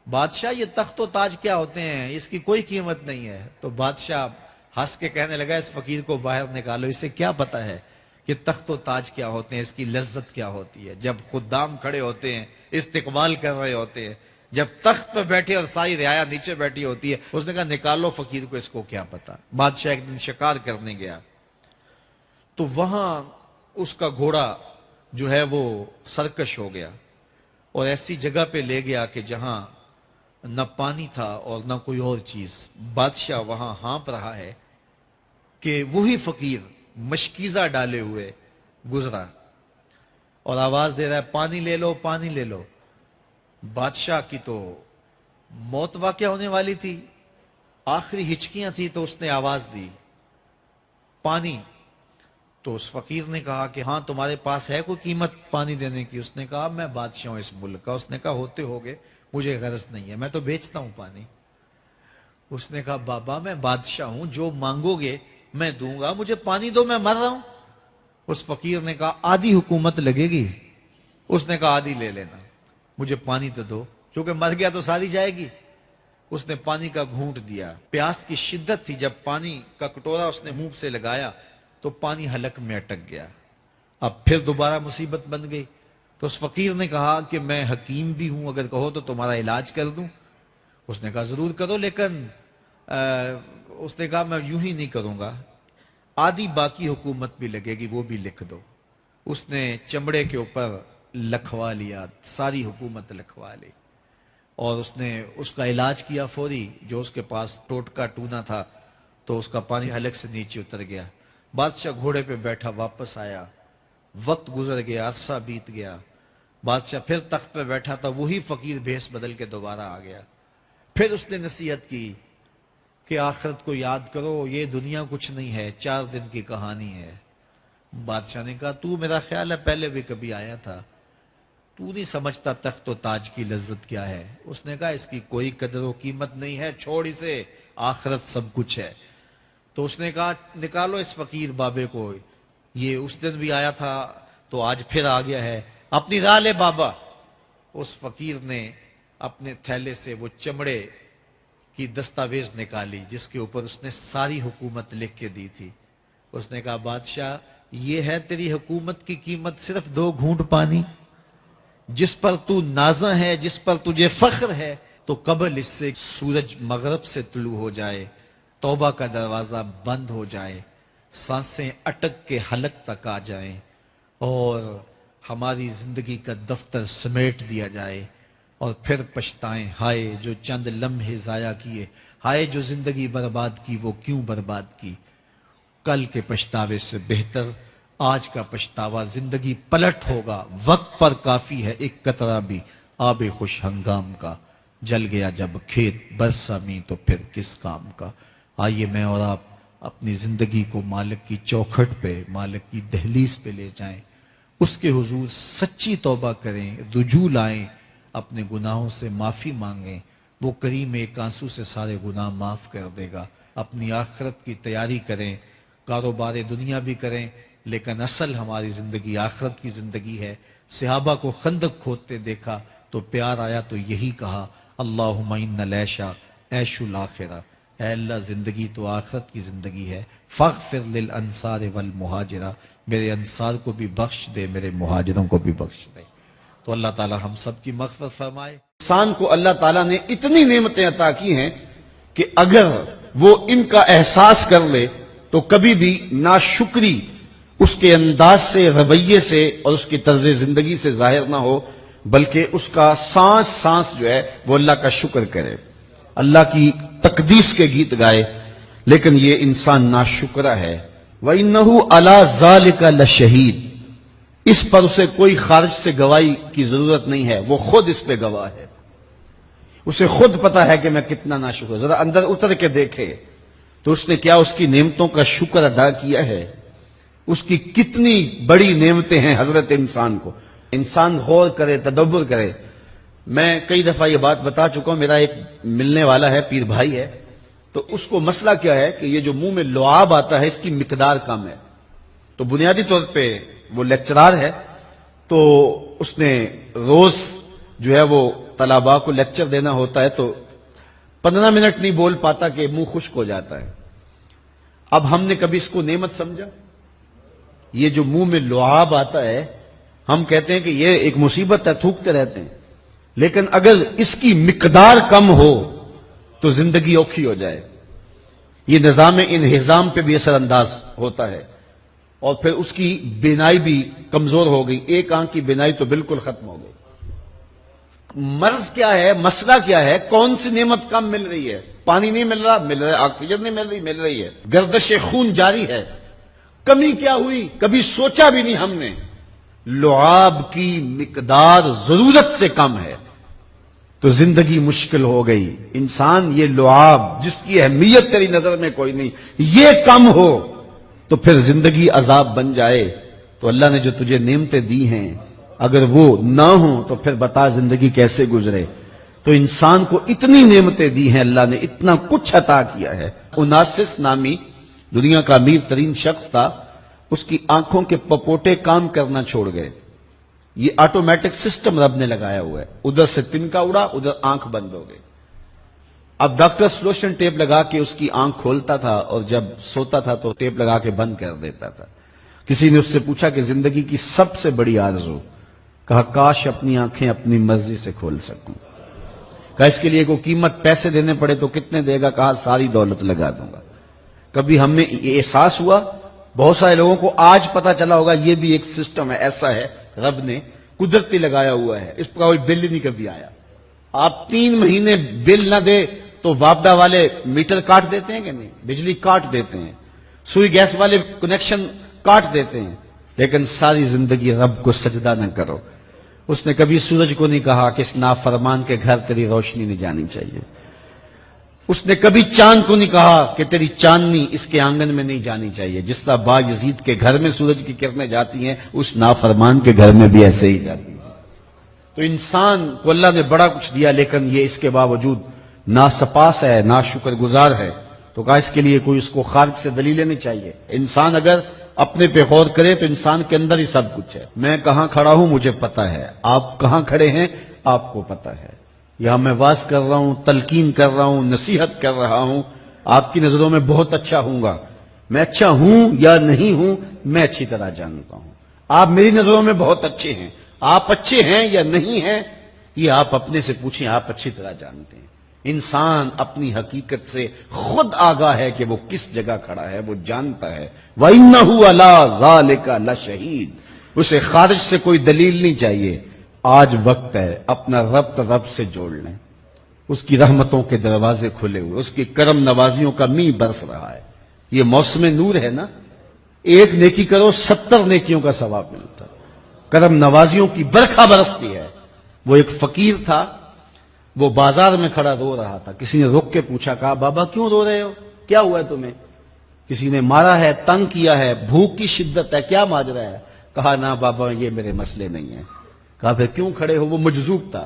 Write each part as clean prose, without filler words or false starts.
بادشاہ یہ تخت و تاج کیا ہوتے ہیں، اس کی کوئی قیمت نہیں ہے۔ تو بادشاہ ہنس کے کہنے لگا اس فقیر کو باہر نکالو، اسے کیا پتا ہے کہ تخت و تاج کیا ہوتے ہیں، اس کی لذت کیا ہوتی ہے۔ جب خدام کھڑے ہوتے ہیں، استقبال کر رہے ہوتے ہیں، جب تخت پہ بیٹھے اور ساری رعایا نیچے بیٹھی ہوتی ہے، اس نے کہا نکالو فقیر کو، اس کو کیا پتا۔ بادشاہ ایک دن شکار کرنے گیا تو وہاں اس کا گھوڑا جو ہے وہ سرکش ہو گیا اور ایسی جگہ پہ لے گیا کہ جہاں نہ پانی تھا اور نہ کوئی اور چیز۔ بادشاہ وہاں ہانپ رہا ہے کہ وہی فقیر مشکیزہ ڈالے ہوئے گزرا اور آواز دے رہا ہے پانی لے لو، پانی لے لو۔ بادشاہ کی تو موت واقع ہونے والی تھی، آخری ہچکیاں تھی، تو اس نے آواز دی پانی۔ تو اس فقیر نے کہا کہ ہاں تمہارے پاس ہے کوئی قیمت پانی دینے کی؟ اس نے کہا میں بادشاہ ہوں اس ملک کا۔ اس نے کہا ہوتے ہوگے، مجھے غرض نہیں ہے، میں تو بیچتا ہوں پانی۔ اس نے کہا بابا میں بادشاہ ہوں، جو مانگو گے میں دوں گا، مجھے پانی دو، میں مر رہا ہوں۔ اس فقیر نے کہا آدھی حکومت لگے گی۔ اس نے کہا آدھی لے لینا، مجھے پانی تو دو، کیونکہ مر گیا تو ساری جائے گی۔ اس نے پانی کا گھونٹ دیا، پیاس کی شدت تھی، جب پانی کا کٹورا اس نے منہ سے لگایا تو پانی حلق میں اٹک گیا۔ اب پھر دوبارہ مصیبت بن گئی۔ تو اس فقیر نے کہا کہ میں حکیم بھی ہوں، اگر کہو تو تمہارا علاج کر دوں۔ اس نے کہا ضرور کرو، لیکن اس نے کہا میں یوں ہی نہیں کروں گا، آدھی باقی حکومت بھی لگے گی، وہ بھی لکھ دو۔ اس نے چمڑے کے اوپر لکھوا لیا، ساری حکومت لکھوا لی، اور اس نے اس کا علاج کیا فوری۔ جو اس کے پاس ٹوٹکا ٹونا تھا تو اس کا پانی حلق سے نیچے اتر گیا۔ بادشاہ گھوڑے پہ بیٹھا واپس آیا، وقت گزر گیا، عرصہ بیت گیا۔ بادشاہ پھر تخت پہ بیٹھا تھا، وہی فقیر بھیس بدل کے دوبارہ آ گیا۔ پھر اس نے نصیحت کی کہ آخرت کو یاد کرو، یہ دنیا کچھ نہیں ہے، 4 دن کی کہانی ہے۔ بادشاہ نے کہا تو میرا خیال ہے پہلے بھی کبھی آیا تھا، تو نہیں سمجھتا تخت و تاج کی لذت کیا ہے۔ اس نے کہا اس کی کوئی قدر و قیمت نہیں ہے، چھوڑ اسے، آخرت سب کچھ ہے۔ تو اس نے کہا نکالو اس فقیر بابے کو، یہ اس دن بھی آیا تھا تو آج پھر آ گیا ہے، اپنی راہ لے بابا۔ اس فقیر نے اپنے تھیلے سے وہ چمڑے کی دستاویز نکالی جس کے اوپر اس نے ساری حکومت لکھ کے دی تھی۔ اس نے کہا بادشاہ یہ ہے تیری حکومت کی قیمت، صرف 2 گھونٹ پانی، جس پر تو نازاں ہے، جس پر تجھے فخر ہے، تو قبل اس سے سورج مغرب سے طلوع ہو جائے، توبہ کا دروازہ بند ہو جائے، سانسیں اٹک کے حلق تک آ جائیں، اور ہماری زندگی کا دفتر سمیٹ دیا جائے، اور پھر پچھتائیں ہائے جو چند لمحے ضائع کیے، ہائے جو زندگی برباد کی وہ کیوں برباد کی۔ کل کے پچھتاوے سے بہتر آج کا پچھتاوا، زندگی پلٹ ہوگا، وقت پر کافی ہے ایک قطرہ بھی آب خوش ہنگام کا، جل گیا جب کھیت برسا میں تو پھر کس کام کا۔ آئیے میں اور آپ اپنی زندگی کو مالک کی چوکھٹ پہ، مالک کی دہلیز پہ لے جائیں، اس کے حضور سچی توبہ کریں، رجوع لائیں، اپنے گناہوں سے معافی مانگیں، وہ کریم ایک آنسو سے سارے گناہ معاف کر دے گا۔ اپنی آخرت کی تیاری کریں، کاروبار دنیا بھی کریں، لیکن اصل ہماری زندگی آخرت کی زندگی ہے۔ صحابہ کو خندق کھودتے دیکھا تو پیار آیا تو یہی کہا اللہم ان العیش عیش الآخرہ، اے اللہ زندگی تو آخرت کی زندگی ہے، فاغفر للانصار والمہاجرہ، میرے انصار کو بھی بخش دے، میرے مہاجروں کو بھی بخش دے۔ تو اللہ تعالی ہم سب کی مغفرت فرمائے۔ انسان کو اللہ تعالیٰ نے اتنی نعمتیں عطا کی ہیں کہ اگر وہ ان کا احساس کر لے تو کبھی بھی ناشکری اس کے انداز سے، رویے سے اور اس کی طرز زندگی سے ظاہر نہ ہو، بلکہ اس کا سانس سانس جو ہے وہ اللہ کا شکر کرے، اللہ کی تقدیس کے گیت گائے۔ لیکن یہ انسان ناشکرہ ہے۔ وَإِنَّهُ عَلَى ذَلِكَ لَشَهِيدٌ، اس پر اسے کوئی خارج سے گواہی کی ضرورت نہیں ہے، وہ خود اس پہ گواہ ہے، اسے خود پتا ہے کہ میں کتنا ناشکر۔ ذرا اندر اتر کے دیکھے تو اس نے کیا اس کی نعمتوں کا شکر ادا کیا ہے؟ اس کی کتنی بڑی نعمتیں ہیں حضرت انسان کو۔ انسان غور کرے، تدبر کرے۔ میں کئی دفعہ یہ بات بتا چکا ہوں، میرا ایک ملنے والا ہے، پیر بھائی ہے، تو اس کو مسئلہ کیا ہے کہ یہ جو منہ میں لعاب آتا ہے اس کی مقدار کم ہے۔ تو بنیادی طور پہ وہ لیکچرار ہے، تو اس نے روز جو ہے وہ طلباء کو لیکچر دینا ہوتا ہے تو 15 منٹ نہیں بول پاتا کہ منہ خشک ہو جاتا ہے. اب ہم نے کبھی اس کو نعمت سمجھا؟ یہ جو منہ میں لعاب آتا ہے ہم کہتے ہیں کہ یہ ایک مصیبت ہے, تھوکتے رہتے ہیں, لیکن اگر اس کی مقدار کم ہو تو زندگی اوکھی ہو جائے. یہ نظام انہضام پہ بھی اثر انداز ہوتا ہے اور پھر اس کی بینائی بھی کمزور ہو گئی, ایک آنکھ کی بینائی تو بالکل ختم ہو گئی. مرض کیا ہے, مسئلہ کیا ہے, کون سی نعمت کم مل رہی ہے؟ پانی نہیں مل رہا, مل رہا ہے. آکسیجن نہیں مل رہی ہے. گردش خون جاری ہے. کمی کیا ہوئی؟ کبھی سوچا بھی نہیں ہم نے. لعاب کی مقدار ضرورت سے کم ہے تو زندگی مشکل ہو گئی. انسان یہ لعاب جس کی اہمیت تیری نظر میں کوئی نہیں, یہ کم ہو تو پھر زندگی عذاب بن جائے. تو اللہ نے جو تجھے نعمتیں دی ہیں اگر وہ نہ ہوں تو پھر بتا زندگی کیسے گزرے. تو انسان کو اتنی نعمتیں دی ہیں اللہ نے, اتنا کچھ عطا کیا ہے. اوناسس نامی دنیا کا امیر ترین شخص تھا, اس کی آنکھوں کے پپوٹے کام کرنا چھوڑ گئے. یہ آٹومیٹک سسٹم رب نے لگایا ہوا ہے, ادھر سے تنکا اڑا, ادھر آنکھ بند ہو گئی. اب ڈاکٹر سلوشن ٹیپ لگا کے اس کی آنکھ کھولتا تھا اور جب سوتا تھا تو ٹیپ لگا کے بند کر دیتا تھا. کسی نے اس سے پوچھا کہ زندگی کی سب سے بڑی آرزو, کہا کاش اپنی آنکھیں اپنی مرضی سے کھول سکوں. کہا اس کے لیے کوئی قیمت پیسے دینے پڑے تو کتنے دے گا؟ کہا ساری دولت لگا دوں گا. کبھی ہم نے یہ احساس ہوا؟ بہت سارے لوگوں کو آج پتا چلا ہوگا یہ بھی ایک سسٹم ہے, ایسا ہے رب نے قدرتی لگایا ہوا ہے, اس پر کوئی بل ہی نہیں کبھی آیا. آپ 3 مہینے بل نہ دے تو وابڈا والے میٹر کاٹ دیتے ہیں کہ نہیں, بجلی کاٹ دیتے ہیں, سوئی گیس والے کنیکشن کاٹ دیتے ہیں, لیکن ساری زندگی رب کو سجدہ نہ کرو. اس نے کبھی سورج کو نہیں کہا کہ اس نافرمان کے گھر تیری روشنی نہیں جانی چاہیے. اس نے کبھی چاند کو نہیں کہا کہ تیری چاندنی اس کے آنگن میں نہیں جانی چاہیے. جس طرح با یزید کے گھر میں سورج کی کرنیں جاتی ہیں اس نافرمان کے گھر میں بھی ایسے ہی جاتی ہیں. تو انسان کو اللہ نے بڑا کچھ دیا لیکن یہ اس کے باوجود ناسپاس ہے, ناشکر گزار ہے. تو کہا اس کے لیے کوئی اس کو خارج سے دلیل نہیں چاہیے. انسان اگر اپنے پہ غور کرے تو انسان کے اندر ہی سب کچھ ہے. میں کہاں کھڑا ہوں مجھے پتا ہے, آپ کہاں کھڑے ہیں آپ کو پتا ہے. یہاں میں واز کر رہا ہوں, تلقین کر رہا ہوں, نصیحت کر رہا ہوں, آپ کی نظروں میں بہت اچھا ہوں گا. میں اچھا ہوں یا نہیں ہوں میں اچھی طرح جانتا ہوں. آپ میری نظروں میں بہت اچھے ہیں, آپ اچھے ہیں یا نہیں ہیں یہ آپ اپنے سے پوچھیں, آپ اچھی طرح جانتے ہیں. انسان اپنی حقیقت سے خود آگاہ ہے کہ وہ کس جگہ کھڑا ہے, وہ جانتا ہے. وَإِنَّهُ عَلَىٰ ذَلِكَ لَشَهِيدٌ. اسے خارج سے کوئی دلیل نہیں چاہیے. آج وقت ہے اپنا رب سے جوڑ لیں. اس کی رحمتوں کے دروازے کھلے ہوئے, اس کی کرم نوازیوں کا می برس رہا ہے. یہ موسم نور ہے نا, ایک نیکی کرو 70 نیکیوں کا ثواب ملتا. کرم نوازیوں کی برکھا برستی ہے. وہ ایک فقیر تھا, وہ بازار میں کھڑا رو رہا تھا. کسی نے رک کے پوچھا, کہا بابا کیوں رو رہے ہو, کیا ہوا ہے تمہیں؟ کسی نے مارا ہے, تنگ کیا ہے, بھوک کی شدت ہے, کیا ماجرا ہے؟ کہا نہ بابا یہ میرے مسئلے نہیں ہیں. کہا پھر کیوں کھڑے ہو؟ وہ مجذوب تھا.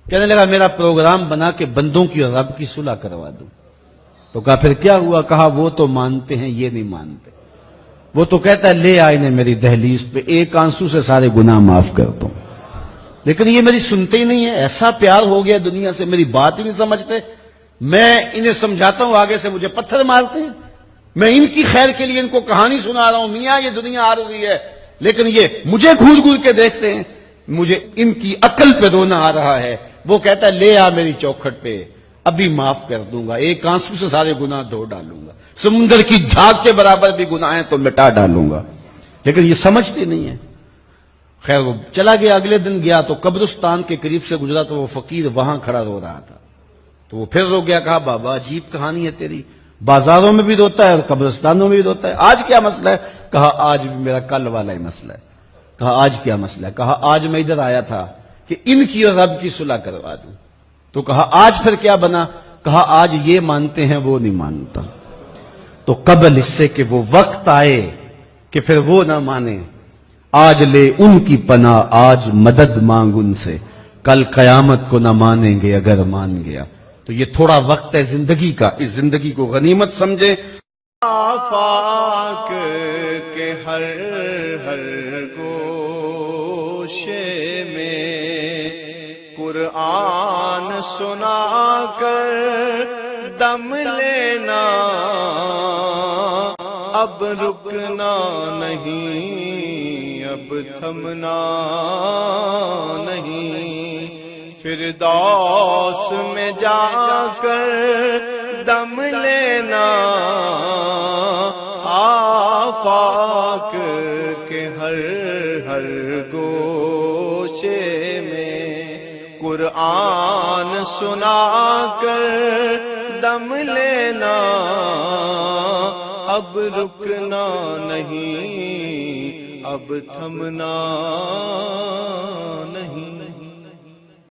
کہنے لگا میرا پروگرام بنا کے بندوں کی اور رب کی صلح کروا دوں. تو کہا پھر کیا ہوا؟ کہا وہ تو مانتے ہیں یہ نہیں مانتے. وہ تو کہتا ہے لے آئے نے میری دہلیز پہ, ایک آنسو سے سارے گناہ معاف کر دوں, لیکن یہ میری سنتے ہی نہیں ہے. ایسا پیار ہو گیا دنیا سے, میری بات ہی نہیں سمجھتے. میں انہیں سمجھاتا ہوں آگے سے مجھے پتھر مارتے ہیں. میں ان کی خیر کے لیے ان کو کہانی سنا رہا ہوں, میاں یہ دنیا عارضی ہے, لیکن یہ مجھے گھور گھور کے دیکھتے ہیں. مجھے ان کی عقل پہ رونا آ رہا ہے. وہ کہتا ہے لے آ میری چوکھٹ پہ, ابھی معاف کر دوں گا, ایک آنسو سے سارے گناہ دھو ڈالوں گا, سمندر کی جھاگ کے برابر بھی گناہ ہیں تو مٹا ڈالوں گا. لیکن یہ سمجھتے نہیں ہیں. خیر وہ چلا گیا. اگلے دن گیا تو قبرستان کے قریب سے گزرا تو وہ فقیر وہاں کھڑا رو رہا تھا. تو وہ پھر رو گیا. کہا بابا عجیب کہانی ہے تیری, بازاروں میں بھی روتا ہے اور قبرستانوں میں بھی روتا ہے, آج کیا مسئلہ ہے؟ کہا آج بھی میرا کل والا ہی مسئلہ ہے. کہا آج کیا مسئلہ ہے؟ کہا آج میں ادھر آیا تھا کہ ان کی اور رب کی صلح کروا دوں. تو کہا آج پھر کیا بنا؟ کہا آج یہ مانتے ہیں وہ نہیں مانتا. تو قبل اس سے کہ وہ وقت آئے کہ پھر وہ نہ مانے, آج لے ان کی پناہ, آج مدد مانگ ان سے, کل قیامت کو نہ مانیں گے اگر مان گیا. تو یہ تھوڑا وقت ہے زندگی کا, اس زندگی کو غنیمت سمجھیں. آفاق کے ہر ہر گوشے میں قرآن سنا کر دم لینا، اب رکنا نہیں، اب تھمنا نہیں، فردوس میں جا کر دم لینا، آفاق کے ہر ہر گوشے میں قرآن سنا کر دم لینا، اب رکنا نہیں، اب تھمنا نہیں۔